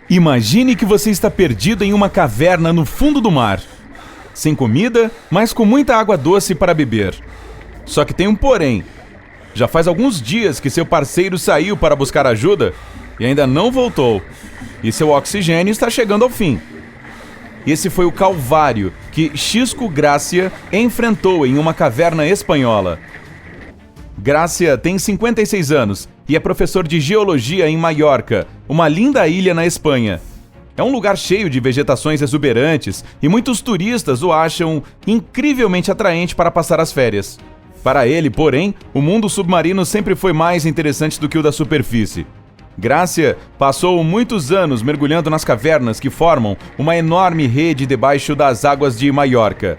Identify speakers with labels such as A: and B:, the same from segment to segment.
A: Imagine que você está perdido em uma caverna no fundo do mar. Sem comida, mas com muita água doce para beber. Só que tem um porém. Já faz alguns dias que seu parceiro saiu para buscar ajuda e ainda não voltou. E seu oxigênio está chegando ao fim. Esse foi o calvário que Xisco Gracia enfrentou em uma caverna espanhola. Gracia tem 56 anos e é professor de geologia em Maiorca, uma linda ilha na Espanha. É um lugar cheio de vegetações exuberantes e muitos turistas o acham incrivelmente atraente para passar as férias. Para ele, porém, o mundo submarino sempre foi mais interessante do que o da superfície. Gracia passou muitos anos mergulhando nas cavernas que formam uma enorme rede debaixo das águas de Maiorca.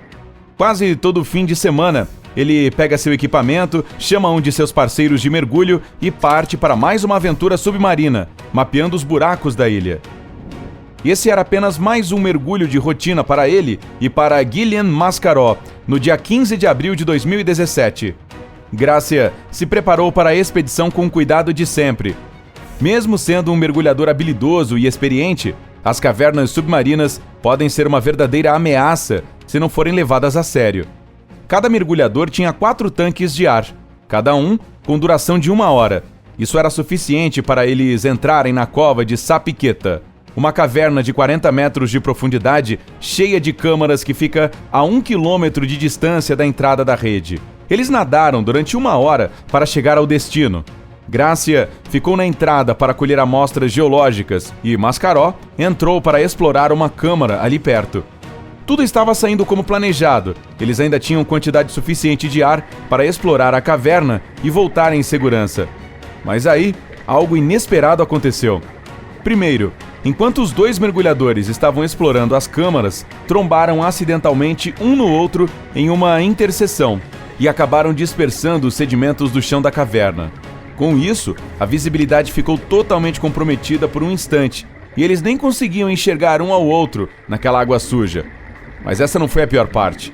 A: Quase todo fim de semana, ele pega seu equipamento, chama um de seus parceiros de mergulho e parte para mais uma aventura submarina, mapeando os buracos da ilha. Esse era apenas mais um mergulho de rotina para ele e para Guillem Mascaró, no dia 15 de abril de 2017. Gracia se preparou para a expedição com o cuidado de sempre. Mesmo sendo um mergulhador habilidoso e experiente, as cavernas submarinas podem ser uma verdadeira ameaça se não forem levadas a sério. Cada mergulhador tinha 4 tanques de ar, cada um com duração de 1 hora. Isso era suficiente para eles entrarem na cova de Sapiqueta, uma caverna de 40 metros de profundidade, cheia de câmaras que fica a 1 quilômetro de distância da entrada da rede. Eles nadaram durante 1 hora para chegar ao destino. Gracia ficou na entrada para colher amostras geológicas e Mascaró entrou para explorar uma câmara ali perto. Tudo estava saindo como planejado. Eles ainda tinham quantidade suficiente de ar para explorar a caverna e voltar em segurança. Mas aí, algo inesperado aconteceu. Primeiro, enquanto os 2 mergulhadores estavam explorando as câmaras, trombaram acidentalmente um no outro em uma interseção e acabaram dispersando os sedimentos do chão da caverna. Com isso, a visibilidade ficou totalmente comprometida por um instante e eles nem conseguiam enxergar um ao outro naquela água suja. Mas essa não foi a pior parte.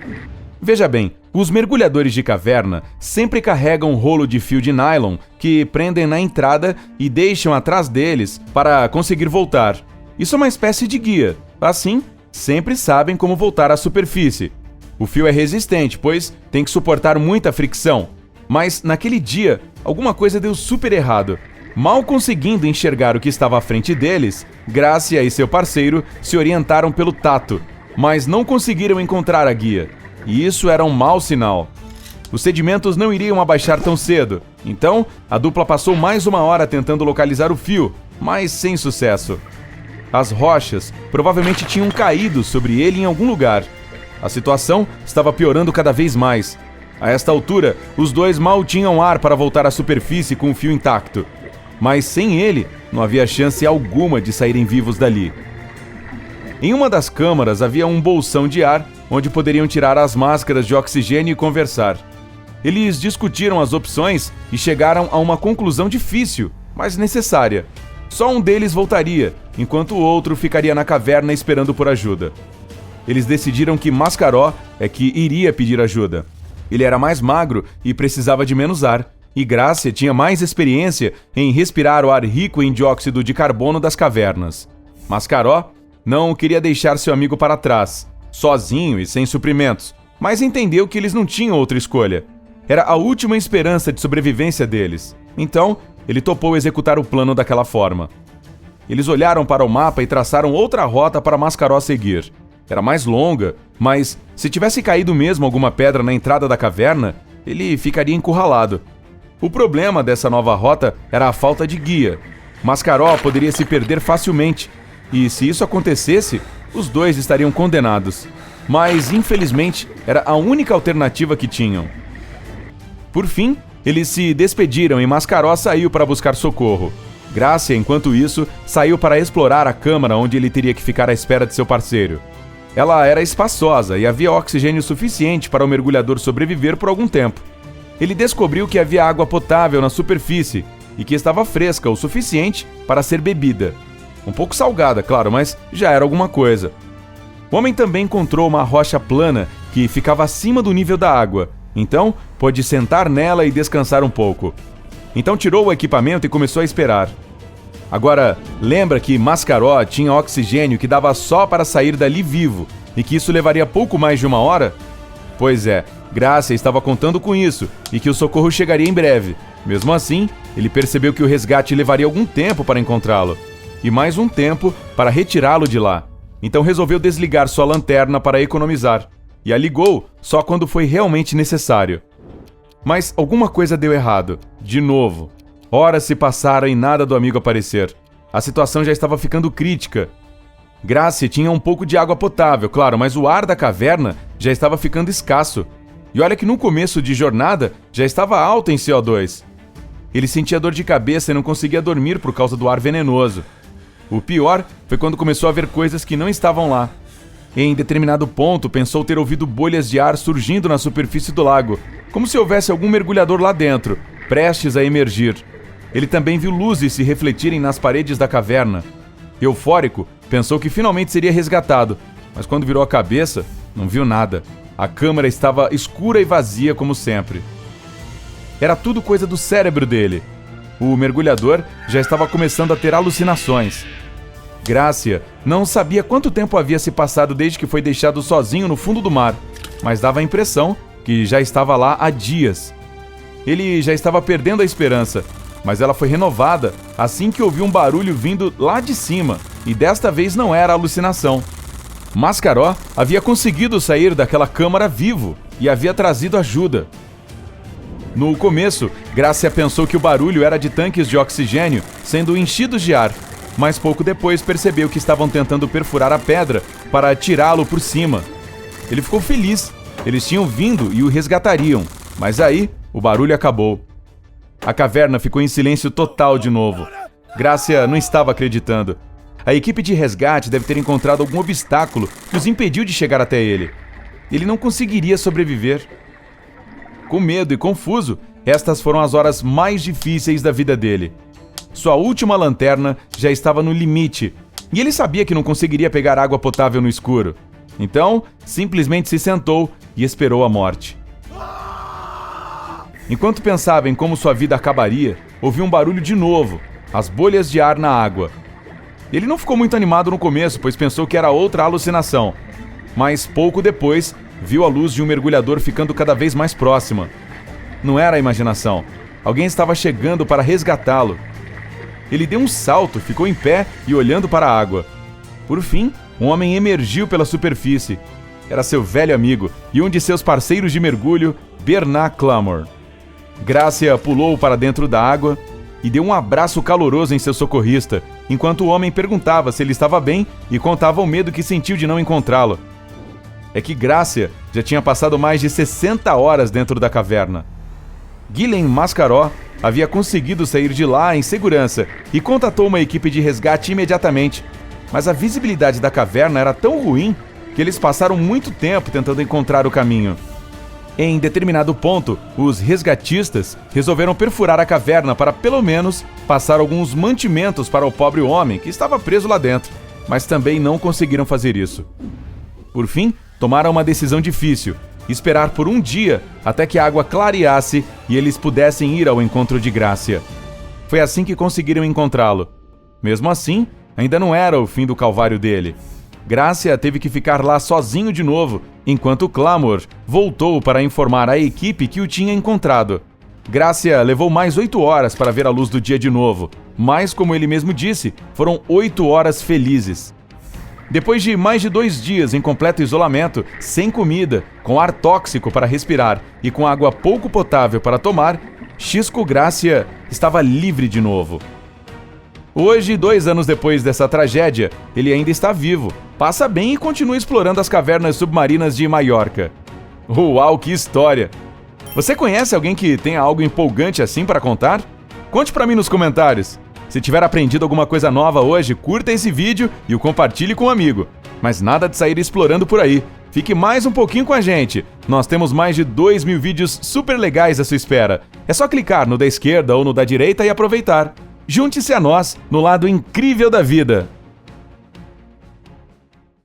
A: Veja bem, os mergulhadores de caverna sempre carregam um rolo de fio de nylon que prendem na entrada e deixam atrás deles para conseguir voltar. Isso é uma espécie de guia. Assim, sempre sabem como voltar à superfície. O fio é resistente, pois tem que suportar muita fricção. Mas, naquele dia, alguma coisa deu super errado. Mal conseguindo enxergar o que estava à frente deles, Gracia e seu parceiro se orientaram pelo tato, mas não conseguiram encontrar a guia. E isso era um mau sinal. Os sedimentos não iriam abaixar tão cedo, então a dupla passou mais 1 hora tentando localizar o fio, mas sem sucesso. As rochas provavelmente tinham caído sobre ele em algum lugar. A situação estava piorando cada vez mais. A esta altura, os 2 mal tinham ar para voltar à superfície com o fio intacto. Mas sem ele, não havia chance alguma de saírem vivos dali. Em uma das câmaras havia um bolsão de ar, onde poderiam tirar as máscaras de oxigênio e conversar. Eles discutiram as opções e chegaram a uma conclusão difícil, mas necessária. Só um deles voltaria, enquanto o outro ficaria na caverna esperando por ajuda. Eles decidiram que Mascaró é que iria pedir ajuda. Ele era mais magro e precisava de menos ar, e Gracia tinha mais experiência em respirar o ar rico em dióxido de carbono das cavernas. Mascaró não queria deixar seu amigo para trás, sozinho e sem suprimentos, mas entendeu que eles não tinham outra escolha. Era a última esperança de sobrevivência deles. Então, ele topou executar o plano daquela forma. Eles olharam para o mapa e traçaram outra rota para Mascaró seguir. Era mais longa, mas se tivesse caído mesmo alguma pedra na entrada da caverna, ele ficaria encurralado. O problema dessa nova rota era a falta de guia. Mascaró poderia se perder facilmente, e se isso acontecesse, os 2 estariam condenados. Mas, infelizmente, era a única alternativa que tinham. Por fim, eles se despediram e Mascaró saiu para buscar socorro. Gracia, enquanto isso, saiu para explorar a câmara onde ele teria que ficar à espera de seu parceiro. Ela era espaçosa e havia oxigênio suficiente para o mergulhador sobreviver por algum tempo. Ele descobriu que havia água potável na superfície e que estava fresca o suficiente para ser bebida. Um pouco salgada, claro, mas já era alguma coisa. O homem também encontrou uma rocha plana que ficava acima do nível da água, então pôde sentar nela e descansar um pouco. Então tirou o equipamento e começou a esperar. Agora, lembra que Mascaró tinha oxigênio que dava só para sair dali vivo e que isso levaria pouco mais de 1 hora? Pois é, Grácia estava contando com isso e que o socorro chegaria em breve. Mesmo assim, ele percebeu que o resgate levaria algum tempo para encontrá-lo e mais um tempo para retirá-lo de lá. Então resolveu desligar sua lanterna para economizar e a ligou só quando foi realmente necessário. Mas alguma coisa deu errado, de novo. Horas se passaram e nada do amigo aparecer. A situação já estava ficando crítica. Grácia tinha um pouco de água potável, claro, mas o ar da caverna já estava ficando escasso. E olha que no começo de jornada já estava alto em CO2. Ele sentia dor de cabeça e não conseguia dormir por causa do ar venenoso. O pior foi quando começou a ver coisas que não estavam lá. Em determinado ponto, pensou ter ouvido bolhas de ar surgindo na superfície do lago, como se houvesse algum mergulhador lá dentro, prestes a emergir. Ele também viu luzes se refletirem nas paredes da caverna. Eufórico, pensou que finalmente seria resgatado, mas quando virou a cabeça, não viu nada. A câmara estava escura e vazia como sempre. Era tudo coisa do cérebro dele. O mergulhador já estava começando a ter alucinações. Grácia não sabia quanto tempo havia se passado desde que foi deixado sozinho no fundo do mar, mas dava a impressão que já estava lá há dias. Ele já estava perdendo a esperança, mas ela foi renovada assim que ouviu um barulho vindo lá de cima, e desta vez não era alucinação. Mascaró havia conseguido sair daquela câmara vivo e havia trazido ajuda. No começo, Grácia pensou que o barulho era de tanques de oxigênio sendo enchidos de ar, mas pouco depois percebeu que estavam tentando perfurar a pedra para tirá-lo por cima. Ele ficou feliz. Eles tinham vindo e o resgatariam, mas aí o barulho acabou. A caverna ficou em silêncio total de novo. Grácia não estava acreditando. A equipe de resgate deve ter encontrado algum obstáculo que os impediu de chegar até ele. Ele não conseguiria sobreviver. Com medo e confuso, estas foram as horas mais difíceis da vida dele. Sua última lanterna já estava no limite, e ele sabia que não conseguiria pegar água potável no escuro. Então, simplesmente se sentou e esperou a morte. Enquanto pensava em como sua vida acabaria, ouviu um barulho de novo, as bolhas de ar na água. Ele não ficou muito animado no começo, pois pensou que era outra alucinação. Mas pouco depois, viu a luz de um mergulhador ficando cada vez mais próxima. Não era a imaginação. Alguém estava chegando para resgatá-lo. Ele deu um salto, ficou em pé e olhando para a água. Por fim, um homem emergiu pela superfície. Era seu velho amigo e um de seus parceiros de mergulho, Bernard Clamor. Grácia pulou para dentro da água e deu um abraço caloroso em seu socorrista, enquanto o homem perguntava se ele estava bem e contava o medo que sentiu de não encontrá-lo. É que Grácia já tinha passado mais de 60 horas dentro da caverna. Guilhem Mascaró havia conseguido sair de lá em segurança e contatou uma equipe de resgate imediatamente, mas a visibilidade da caverna era tão ruim que eles passaram muito tempo tentando encontrar o caminho. Em determinado ponto, os resgatistas resolveram perfurar a caverna para pelo menos passar alguns mantimentos para o pobre homem que estava preso lá dentro, mas também não conseguiram fazer isso. Por fim, tomaram uma decisão difícil: esperar por um dia até que a água clareasse e eles pudessem ir ao encontro de Grácia. Foi assim que conseguiram encontrá-lo. Mesmo assim, ainda não era o fim do calvário dele. Grácia teve que ficar lá sozinho de novo, enquanto Clamor voltou para informar a equipe que o tinha encontrado. Grácia levou mais 8 horas para ver a luz do dia de novo, mas, como ele mesmo disse, foram 8 horas felizes. Depois de mais de 2 dias em completo isolamento, sem comida, com ar tóxico para respirar e com água pouco potável para tomar, Xisco Grácia estava livre de novo. Hoje, 2 anos depois dessa tragédia, ele ainda está vivo, passa bem e continua explorando as cavernas submarinas de Maiorca. Uau, que história! Você conhece alguém que tenha algo empolgante assim para contar? Conte para mim nos comentários. Se tiver aprendido alguma coisa nova hoje, curta esse vídeo e o compartilhe com um amigo. Mas nada de sair explorando por aí. Fique mais um pouquinho com a gente. Nós temos mais de 2.000 vídeos super legais à sua espera. É só clicar no da esquerda ou no da direita e aproveitar. Junte-se a nós no lado incrível da vida.